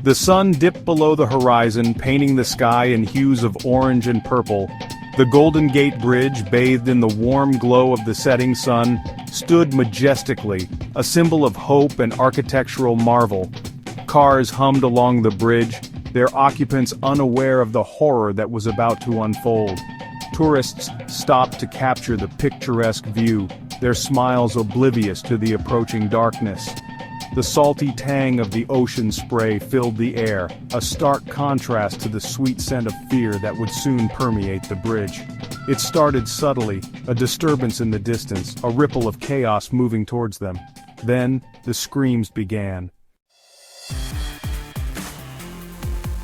The sun dipped below the horizon, painting the sky in hues of orange and purple. The Golden Gate Bridge, bathed in the warm glow of the setting sun, stood majestically, a symbol of hope and architectural marvel. Cars hummed along the bridge, their occupants unaware of the horror that was about to unfold. Tourists stopped to capture the picturesque view, their smiles oblivious to the approaching darkness. The salty tang of the ocean spray filled the air, a stark contrast to the sweet scent of fear that would soon permeate the bridge. It started subtly, a disturbance in the distance, a ripple of chaos moving towards them. Then, the screams began.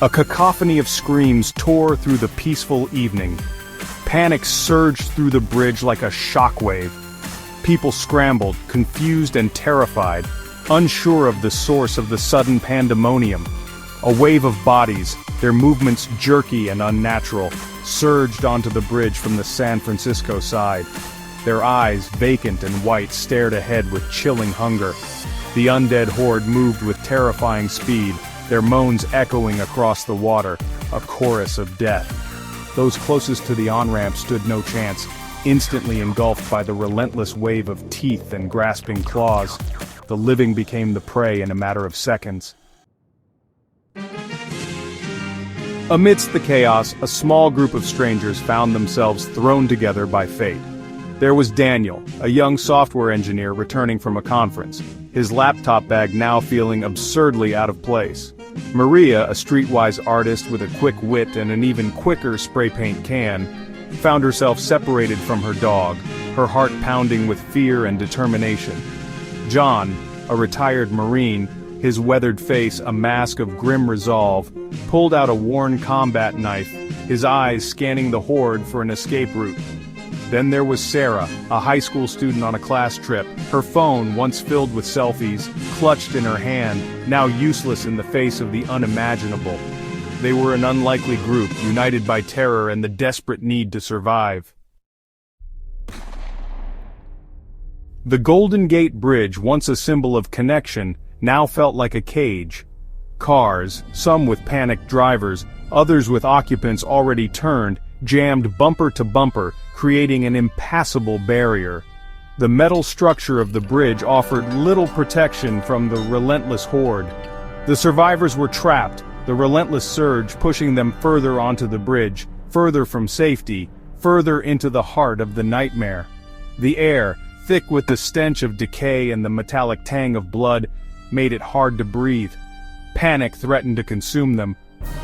A cacophony of screams tore through the peaceful evening. Panic surged through the bridge like a shockwave. People scrambled, confused and terrified, unsure of the source of the sudden pandemonium. A wave of bodies, their movements jerky and unnatural, surged onto the bridge from the San Francisco side. Their eyes, vacant and white, stared ahead with chilling hunger. The undead horde moved with terrifying speed, their moans echoing across the water, a chorus of death. Those closest to the on-ramp stood no chance, instantly engulfed by the relentless wave of teeth and grasping claws. The living became the prey in a matter of seconds. Amidst the chaos, a small group of strangers found themselves thrown together by fate. There was Daniel, a young software engineer returning from a conference, his laptop bag now feeling absurdly out of place. Maria, a streetwise artist with a quick wit and an even quicker spray paint can, found herself separated from her dog, her heart pounding with fear and determination. John, a retired Marine, his weathered face a mask of grim resolve, pulled out a worn combat knife, his eyes scanning the horde for an escape route. Then there was Sarah, a high school student on a class trip, her phone, once filled with selfies, clutched in her hand, now useless in the face of the unimaginable. They were an unlikely group, united by terror and the desperate need to survive. The Golden Gate Bridge, once a symbol of connection, now felt like a cage. Cars, some with panicked drivers, others with occupants already turned, jammed bumper to bumper, creating an impassable barrier. The metal structure of the bridge offered little protection from the relentless horde. The survivors were trapped, the relentless surge pushing them further onto the bridge, further from safety, further into the heart of the nightmare. The air, thick with the stench of decay and the metallic tang of blood, made it hard to breathe. Panic threatened to consume them,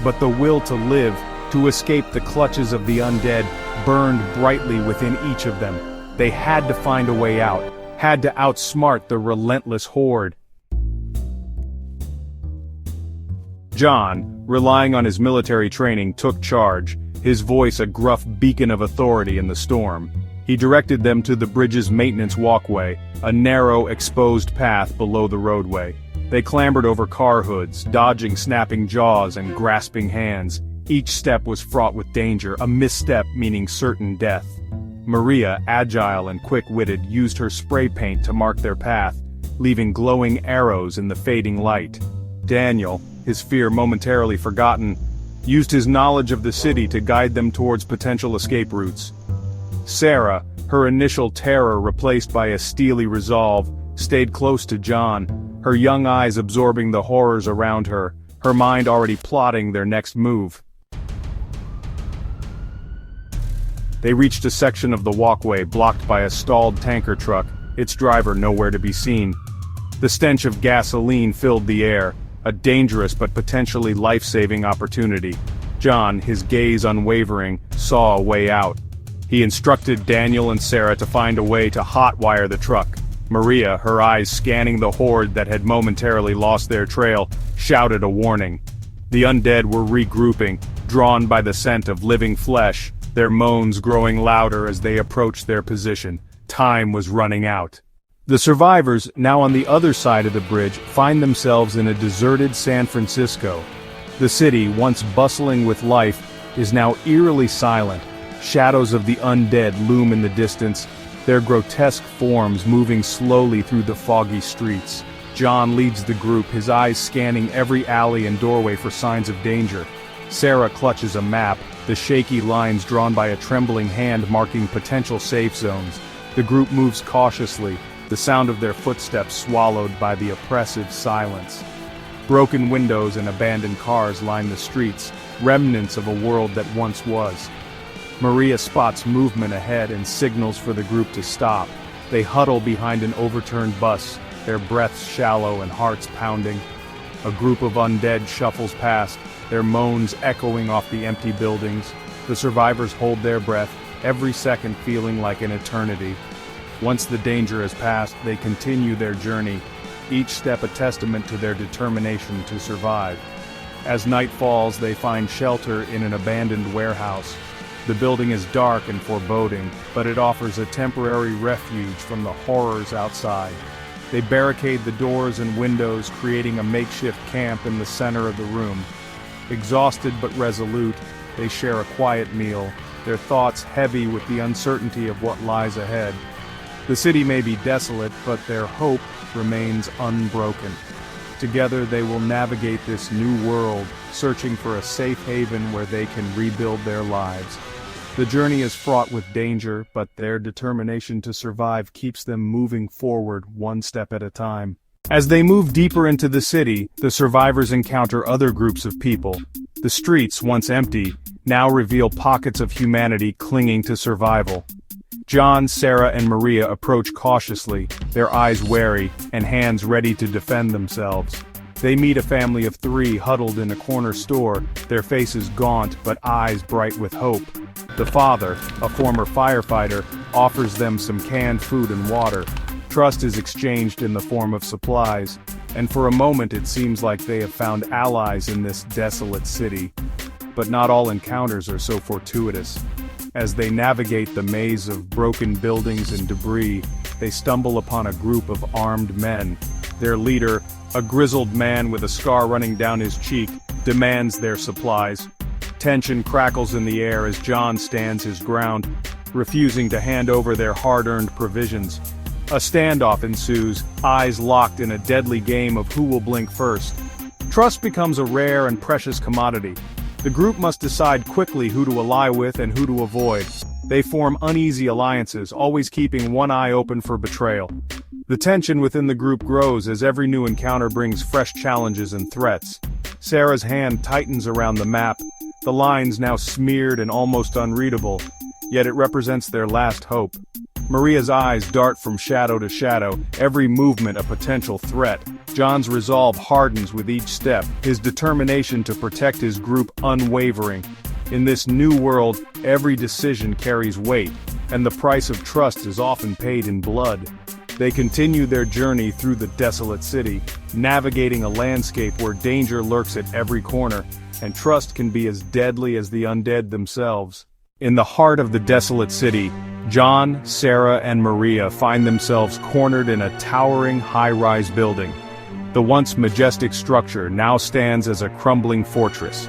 but the will to live, to escape the clutches of the undead, burned brightly within each of them. They had to find a way out, had to outsmart the relentless horde. John, relying on his military training, took charge, his voice a gruff beacon of authority in the storm. He directed them to the bridge's maintenance walkway, a narrow, exposed path below the roadway. They clambered over car hoods, dodging snapping jaws and grasping hands. Each step was fraught with danger, a misstep meaning certain death. Maria, agile and quick-witted, used her spray paint to mark their path, leaving glowing arrows in the fading light. Daniel, his fear momentarily forgotten, used his knowledge of the city to guide them towards potential escape routes. Sarah, her initial terror replaced by a steely resolve, stayed close to John, her young eyes absorbing the horrors around her, her mind already plotting their next move. They reached a section of the walkway blocked by a stalled tanker truck, its driver nowhere to be seen. The stench of gasoline filled the air, a dangerous but potentially life-saving opportunity. John, his gaze unwavering, saw a way out. He instructed Daniel and Sarah to find a way to hotwire the truck. Maria, her eyes scanning the horde that had momentarily lost their trail, shouted a warning. The undead were regrouping, drawn by the scent of living flesh, their moans growing louder as they approached their position. Time was running out. The survivors, now on the other side of the bridge, find themselves in a deserted San Francisco. The city, once bustling with life, is now eerily silent. Shadows of the undead loom in the distance, their grotesque forms moving slowly through the foggy streets. John leads the group, his eyes scanning every alley and doorway for signs of danger. Sarah clutches a map, the shaky lines drawn by a trembling hand marking potential safe zones. The group moves cautiously, the sound of their footsteps swallowed by the oppressive silence. Broken windows and abandoned cars line the streets, remnants of a world that once was. Maria spots movement ahead and signals for the group to stop. They huddle behind an overturned bus, their breaths shallow and hearts pounding. A group of undead shuffles past, their moans echoing off the empty buildings. The survivors hold their breath, every second feeling like an eternity. Once the danger has passed, they continue their journey, each step a testament to their determination to survive. As night falls, they find shelter in an abandoned warehouse. The building is dark and foreboding, but it offers a temporary refuge from the horrors outside. They barricade the doors and windows, creating a makeshift camp in the center of the room. Exhausted but resolute, they share a quiet meal, their thoughts heavy with the uncertainty of what lies ahead. The city may be desolate, but their hope remains unbroken. Together they will navigate this new world, searching for a safe haven where they can rebuild their lives. The journey is fraught with danger, but their determination to survive keeps them moving forward one step at a time. As they move deeper into the city, the survivors encounter other groups of people. The streets, once empty, now reveal pockets of humanity clinging to survival. John, Sarah, and Maria approach cautiously, their eyes wary and hands ready to defend themselves. They meet a family of 3 huddled in a corner store, their faces gaunt but eyes bright with hope. The father, a former firefighter, offers them some canned food and water. Trust is exchanged in the form of supplies, and for a moment it seems like they have found allies in this desolate city. But not all encounters are so fortuitous. As they navigate the maze of broken buildings and debris, they stumble upon a group of armed men. Their leader, a grizzled man with a scar running down his cheek, demands their supplies. Tension crackles in the air as John stands his ground, refusing to hand over their hard-earned provisions. A standoff ensues, eyes locked in a deadly game of who will blink first. Trust becomes a rare and precious commodity. The group must decide quickly who to ally with and who to avoid. They form uneasy alliances, always keeping one eye open for betrayal. The tension within the group grows as every new encounter brings fresh challenges and threats. Sarah's hand tightens around the map, the lines now smeared and almost unreadable, yet it represents their last hope. Maria's eyes dart from shadow to shadow, every movement a potential threat. John's resolve hardens with each step, his determination to protect his group unwavering. In this new world, every decision carries weight, and the price of trust is often paid in blood. They continue their journey through the desolate city, navigating a landscape where danger lurks at every corner, and trust can be as deadly as the undead themselves. In the heart of the desolate city, John, Sarah, and Maria find themselves cornered in a towering high-rise building. The once majestic structure now stands as a crumbling fortress.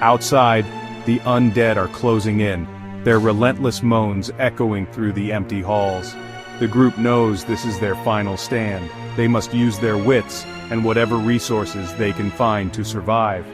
Outside, the undead are closing in, their relentless moans echoing through the empty halls. The group knows this is their final stand. They must use their wits and whatever resources they can find to survive.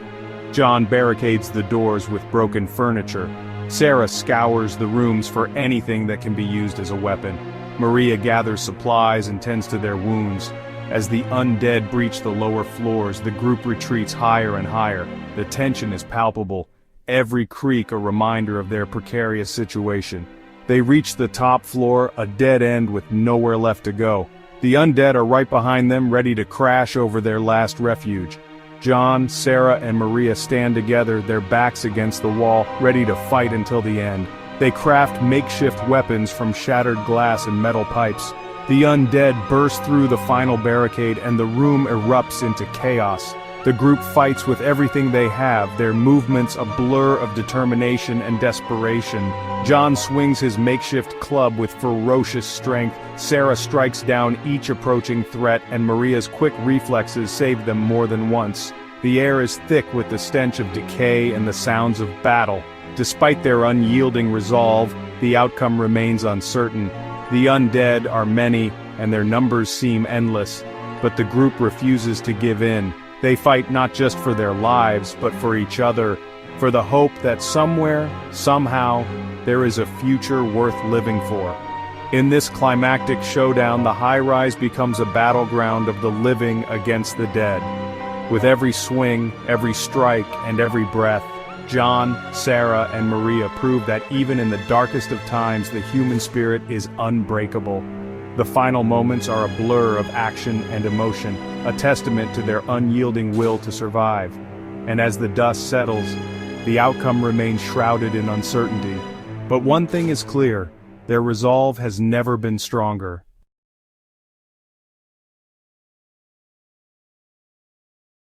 John barricades the doors with broken furniture. Sarah scours the rooms for anything that can be used as a weapon. Maria gathers supplies and tends to their wounds. As the undead breach the lower floors, the group retreats higher and higher. The tension is palpable, every creak a reminder of their precarious situation. They reach the top floor, a dead end with nowhere left to go. The undead are right behind them, ready to crash over their last refuge. John, Sarah, and Maria stand together, their backs against the wall, ready to fight until the end. They craft makeshift weapons from shattered glass and metal pipes. The undead burst through the final barricade and the room erupts into chaos. The group fights with everything they have, their movements a blur of determination and desperation. John swings his makeshift club with ferocious strength. Sarah strikes down each approaching threat, and Maria's quick reflexes save them more than once. The air is thick with the stench of decay and the sounds of battle. Despite their unyielding resolve, the outcome remains uncertain. The undead are many, and their numbers seem endless. But the group refuses to give in. They fight not just for their lives, but for each other, for the hope that somewhere, somehow, there is a future worth living for. In this climactic showdown, the high-rise becomes a battleground of the living against the dead. With every swing, every strike, and every breath, John, Sarah, and Maria prove that even in the darkest of times, the human spirit is unbreakable. The final moments are a blur of action and emotion, a testament to their unyielding will to survive. And as the dust settles, the outcome remains shrouded in uncertainty. But one thing is clear, their resolve has never been stronger.